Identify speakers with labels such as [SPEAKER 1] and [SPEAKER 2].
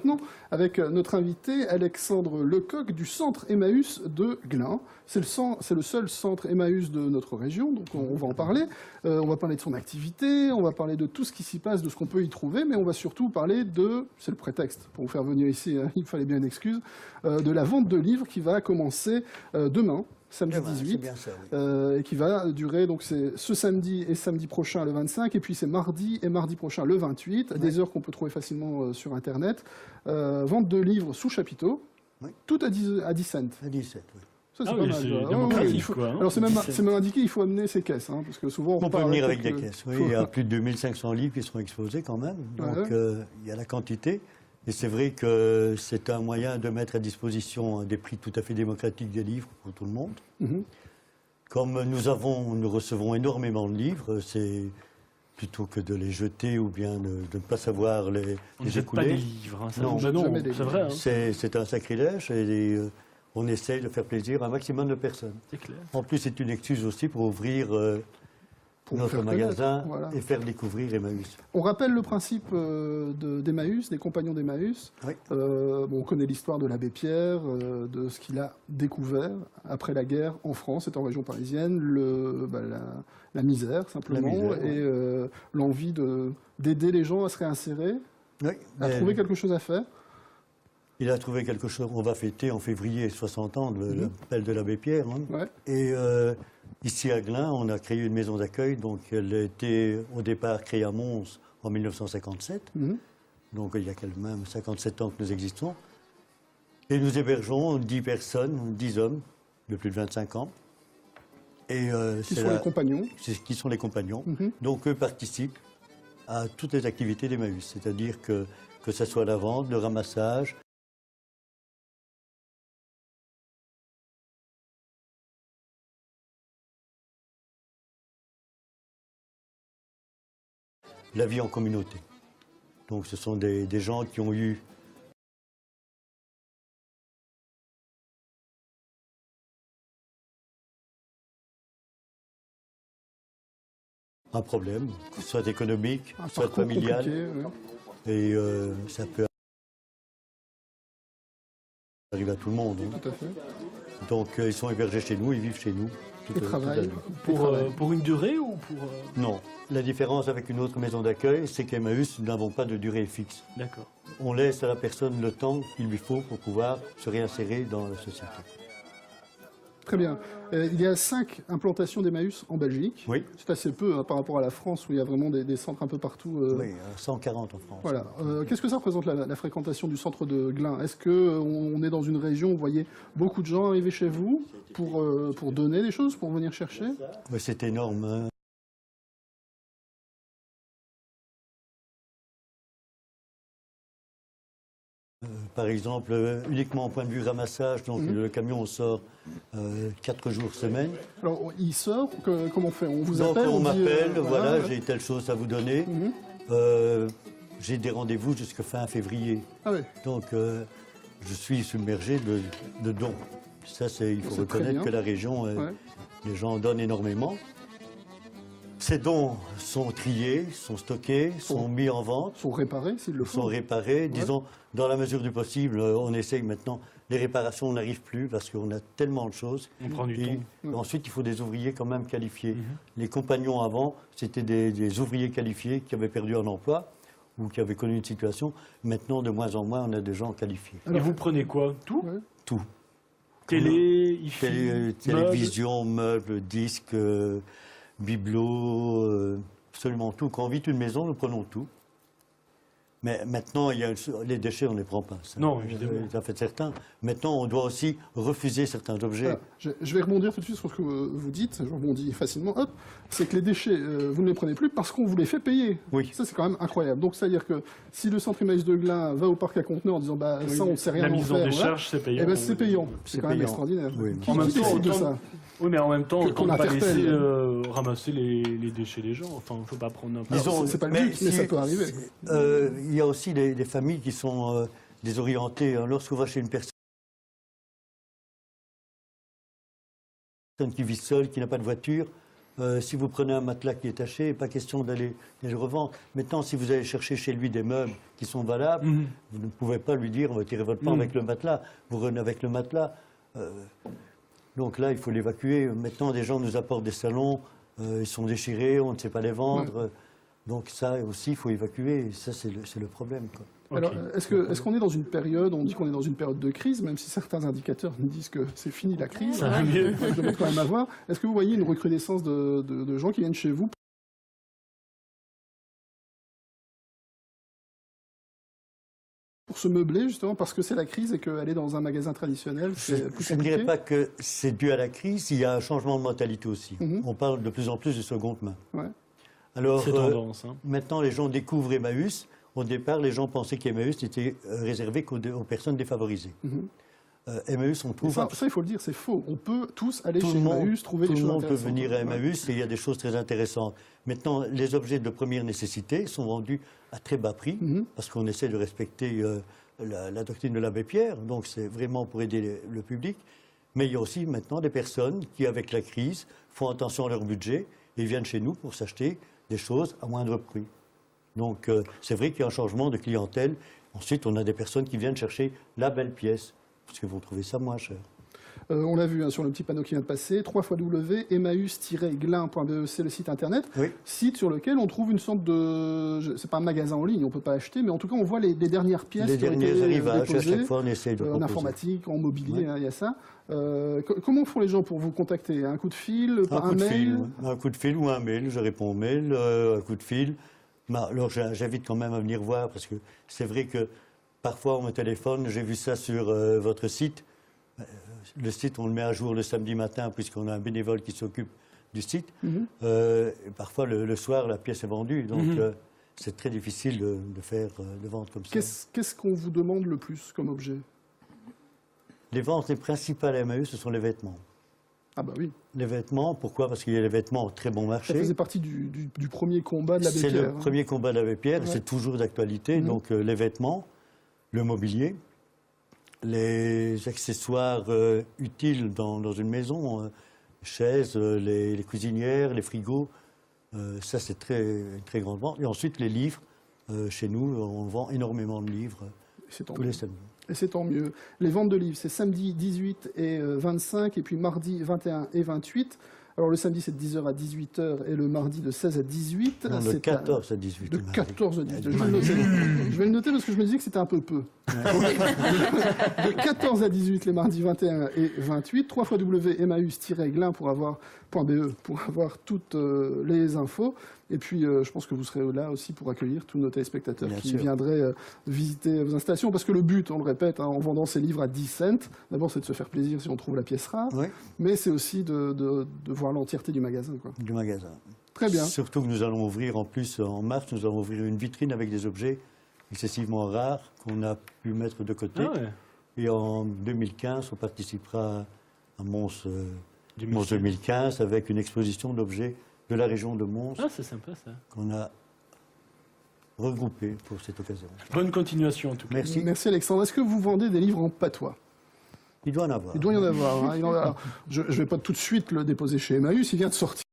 [SPEAKER 1] Maintenant, avec notre invité Alexandre Lecoq du centre Emmaüs de Glun. C'est le seul centre Emmaüs de notre région, donc on va en parler. On va parler de son activité, on va parler de tout ce qui s'y passe, de ce qu'on peut y trouver, mais on va surtout parler de, c'est le prétexte pour vous faire venir ici, hein, il fallait bien une excuse, de la vente de livres qui va commencer demain. Samedi 18,
[SPEAKER 2] bien ça, oui.
[SPEAKER 1] et qui va durer, donc c'est ce samedi et samedi prochain le 25, et puis c'est mardi et mardi prochain le 28, à des heures qu'on peut trouver facilement sur Internet. Vente de livres sous chapiteau, tout à 10 cents.
[SPEAKER 2] À 17, oui.
[SPEAKER 1] Ça, c'est pas mal.
[SPEAKER 3] C'est démocratique, quoi, hein.
[SPEAKER 1] Alors c'est même indiqué, il faut amener ses caisses, hein, parce que souvent
[SPEAKER 2] on peut venir avec des caisses. Oui, il y a plus de 2500 livres qui seront exposés quand même, donc il y a la quantité. Et c'est vrai que c'est un moyen de mettre à disposition des prix tout à fait démocratiques des livres pour tout le monde. Comme nous recevons énormément de livres, c'est plutôt que de les jeter ou bien de ne pas savoir les
[SPEAKER 3] on ne jette pas
[SPEAKER 2] écouler.
[SPEAKER 3] des livres, hein, ça,
[SPEAKER 2] Non,
[SPEAKER 3] c'est vrai. Hein.
[SPEAKER 2] C'est un sacrilège et on essaye de faire plaisir à un maximum de personnes.
[SPEAKER 3] C'est clair.
[SPEAKER 2] En plus, c'est une excuse aussi pour ouvrir notre magasin et faire découvrir Emmaüs.
[SPEAKER 1] On rappelle le principe d'Emmaüs, des compagnons d'Emmaüs.
[SPEAKER 2] Oui.
[SPEAKER 1] On connaît l'histoire de l'abbé Pierre, de ce qu'il a découvert après la guerre en France, c'est en région parisienne, la misère simplement, et l'envie d'aider les gens à se réinsérer, à trouver quelque chose à faire.
[SPEAKER 2] Il a trouvé quelque chose. On va fêter en février 60 ans de l'appel de l'abbé Pierre. Hein. Et ici à Glun, on a créé une maison d'accueil. Donc elle a été au départ créée à Mons en 1957. Donc il y a quand même 57 ans que nous existons. Et nous hébergeons 10 personnes, 10 hommes de plus de 25 ans. Et,
[SPEAKER 1] qui sont les compagnons.
[SPEAKER 2] Qui sont les compagnons. Donc eux participent à toutes les activités d'Emmaüs. C'est-à-dire que ce soit la vente, le ramassage, la vie en communauté. Donc ce sont des gens qui ont eu un problème, soit économique, soit familial. Et ça peut arriver à tout le monde. Hein.
[SPEAKER 1] Tout à fait.
[SPEAKER 2] Donc ils sont hébergés chez nous, ils vivent chez nous.
[SPEAKER 1] Ils travaillent.
[SPEAKER 3] Pour une durée ou pour...
[SPEAKER 2] Non. La différence avec une autre maison d'accueil, c'est qu'Emmaüs, nous n'avons pas de durée fixe.
[SPEAKER 3] D'accord.
[SPEAKER 2] On laisse à la personne le temps qu'il lui faut pour pouvoir se réinsérer dans la société.
[SPEAKER 1] Très bien. Il y a 5 implantations d'Emmaüs en Belgique.
[SPEAKER 2] Oui.
[SPEAKER 1] C'est assez peu hein, par rapport à la France où il y a vraiment des centres un peu partout.
[SPEAKER 2] Oui, 140 en France.
[SPEAKER 1] Voilà. Qu'est-ce que ça représente la fréquentation du centre de Glun? Est-ce qu'on est dans une région où vous voyez beaucoup de gens arriver chez vous pour donner des choses, pour venir chercher?
[SPEAKER 2] Oui, c'est énorme. Hein. Par exemple, uniquement au point de vue ramassage, donc le camion sort 4 jours semaine.
[SPEAKER 1] Alors, il sort, comment on fait? On vous
[SPEAKER 2] donc,
[SPEAKER 1] appelle?
[SPEAKER 2] on m'appelle, voilà, j'ai telle chose à vous donner. J'ai des rendez-vous jusqu'à fin février.
[SPEAKER 1] Ah ouais.
[SPEAKER 2] Donc, je suis submergé de dons. Ça, il faut reconnaître que la région, les gens donnent énormément. Ces dons sont triés, sont stockés, sont mis en vente.
[SPEAKER 1] Sont réparés, s'il le faut.
[SPEAKER 2] Sont réparés. Disons, dans la mesure du possible, on essaye maintenant. Les réparations n'arrivent plus parce qu'on a tellement de choses.
[SPEAKER 3] On prend du temps.
[SPEAKER 2] Ensuite, il faut des ouvriers quand même qualifiés. Les compagnons avant, c'était des ouvriers qualifiés qui avaient perdu un emploi ou qui avaient connu une situation. Maintenant, de moins en moins, on a des gens qualifiés.
[SPEAKER 3] Et vous prenez quoi? Tout?
[SPEAKER 2] Tout.
[SPEAKER 3] Télé,
[SPEAKER 2] télévision, meubles, disques, bibelots, absolument tout. Quand on vit une maison, nous prenons tout. Mais maintenant, les déchets, on ne les prend pas. Ça,
[SPEAKER 3] non, évidemment.
[SPEAKER 2] Ça fait certain. Maintenant, on doit aussi refuser certains objets.
[SPEAKER 1] Alors, je vais rebondir tout de suite sur ce que vous dites. Je rebondis facilement. Hop, c'est que les déchets, vous ne les prenez plus parce qu'on vous les fait payer.
[SPEAKER 2] Oui.
[SPEAKER 1] Ça, c'est quand même incroyable. Donc, c'est-à-dire que si le centre Emmaüs de Glun va au parc à conteneurs en disant ça, on ne sait rien en faire.
[SPEAKER 3] La mise en décharge, c'est payant.
[SPEAKER 1] Eh ben, c'est payant. C'est quand même extraordinaire.
[SPEAKER 2] Oui,
[SPEAKER 1] qui décide de ça?
[SPEAKER 3] Oui, mais en même temps, on ne peut pas laisser ramasser les déchets des gens. Enfin, il ne faut pas prendre n'importe.
[SPEAKER 1] C'est pas le but, mais ça peut arriver.
[SPEAKER 2] Il y a aussi des familles qui sont désorientées. Lorsqu'on va chez une personne qui vit seule, qui n'a pas de voiture, Si vous prenez un matelas qui est taché, pas question d'aller le revendre. Maintenant, si vous allez chercher chez lui des meubles qui sont valables, vous ne pouvez pas lui dire, on va tirer votre pan avec le matelas. Vous renez avec le matelas. Donc là, il faut l'évacuer. Maintenant, des gens nous apportent des salons, ils sont déchirés, on ne sait pas les vendre. Donc ça aussi, il faut évacuer. Et ça, c'est le problème, quoi.
[SPEAKER 1] Alors, est-ce qu'on est dans une période, on dit qu'on est dans une période de crise, même si certains indicateurs nous disent que c'est fini la crise,
[SPEAKER 3] ça va mieux.
[SPEAKER 1] Je demande quand même à voir. Est-ce que vous voyez une recrudescence de gens qui viennent chez vous pour se meubler, justement, parce que c'est la crise et qu'aller dans un magasin traditionnel, c'est plus compliqué?
[SPEAKER 2] Je ne dirais pas que c'est dû à la crise, il y a un changement de mentalité aussi. On parle de plus en plus de seconde main.
[SPEAKER 1] Ouais.
[SPEAKER 2] Alors,
[SPEAKER 3] c'est tendance,
[SPEAKER 2] maintenant, les gens découvrent Emmaüs. Au départ, les gens pensaient qu'Emmaüs n'était réservé qu'aux personnes défavorisées. Emmaüs, on trouve...
[SPEAKER 1] Ça, il faut le dire, c'est faux. On peut tous aller chez Emmaüs, trouver des choses intéressantes.
[SPEAKER 2] Tout le monde peut venir à Emmaüs et il y a des choses très intéressantes. Maintenant, les objets de première nécessité sont vendus à très bas prix parce qu'on essaie de respecter la doctrine de l'abbé Pierre. Donc, c'est vraiment pour aider le public. Mais il y a aussi maintenant des personnes qui, avec la crise, font attention à leur budget et viennent chez nous pour s'acheter des choses à moindre prix. Donc, c'est vrai qu'il y a un changement de clientèle. Ensuite, on a des personnes qui viennent chercher la belle pièce, parce que vous trouvez ça moins cher.
[SPEAKER 1] On l'a vu sur le petit panneau qui vient de passer, www.emmaüs-glin.be, c'est le site internet, site sur lequel on trouve une sorte de... C'est pas un magasin en ligne, on ne peut pas acheter, mais en tout cas, on voit les dernières pièces
[SPEAKER 2] les
[SPEAKER 1] qui ont été
[SPEAKER 2] derniers arrivages,
[SPEAKER 1] déposées,
[SPEAKER 2] à chaque fois, on essaie de
[SPEAKER 1] en informatique, en mobilier, il y a ça. Comment font les gens pour vous contacter? Un coup de fil, un mail?
[SPEAKER 2] Un coup de fil ou un mail, je réponds au mail, un coup de fil. Alors, j'invite quand même à venir voir, parce que c'est vrai que parfois, on me téléphone, j'ai vu ça sur votre site. Le site, on le met à jour le samedi matin, puisqu'on a un bénévole qui s'occupe du site. Et parfois, le soir, la pièce est vendue. Donc, c'est très difficile de vendre comme ça.
[SPEAKER 1] Qu'est-ce qu'on vous demande le plus comme objet?
[SPEAKER 2] Les ventes les principales à Emmaüs, ce sont les vêtements.
[SPEAKER 1] Ah bah oui.
[SPEAKER 2] Les vêtements, pourquoi? Parce qu'il y a les vêtements au très bon marché.
[SPEAKER 1] Ça faisait partie du premier combat de l'abbé Pierre.
[SPEAKER 2] C'est le premier combat de l'abbé Pierre, c'est toujours d'actualité. Donc les vêtements, le mobilier, les accessoires utiles dans une maison, chaises, les cuisinières, les frigos, ça c'est une très grande vente. Et ensuite les livres, chez nous on vend énormément de livres tous les samedis.
[SPEAKER 1] Et c'est tant mieux. Les ventes de livres, c'est samedi 18 et 25, et puis mardi 21 et 28. Alors le samedi, c'est de 10h à 18h, et le mardi, de 16 à 18.
[SPEAKER 2] Non, de 14 à 18.
[SPEAKER 1] De 14 à 18. Je vais le noter parce que je me disais que c'était un peu peu. De 14 à 18, les mardis 21 et 28. www.emmaüs-glin pour avoir toutes les infos. Et puis, je pense que vous serez là aussi pour accueillir tous nos téléspectateurs qui viendraient visiter vos installations. Parce que le but, on le répète, en vendant ces livres à 10 cents, d'abord, c'est de se faire plaisir si on trouve la pièce rare. Mais c'est aussi de voir l'entièreté du magasin, quoi.
[SPEAKER 2] Du magasin.
[SPEAKER 1] Très bien.
[SPEAKER 2] Surtout que nous allons ouvrir, en plus, en mars, nous allons ouvrir une vitrine avec des objets excessivement rares qu'on a pu mettre de côté. Et en 2015, on participera à Mons 2015 avec une exposition d'objets de la région de Mons.
[SPEAKER 3] Ah, c'est sympa ça.
[SPEAKER 2] Qu'on a regroupé pour cette occasion.
[SPEAKER 3] Bonne continuation en tout cas.
[SPEAKER 1] Merci. Merci Alexandre. Est-ce que vous vendez des livres en patois?
[SPEAKER 2] Il doit en avoir.
[SPEAKER 1] Il doit y en avoir. Je ne vais pas tout de suite le déposer chez Emmaüs, il vient de sortir.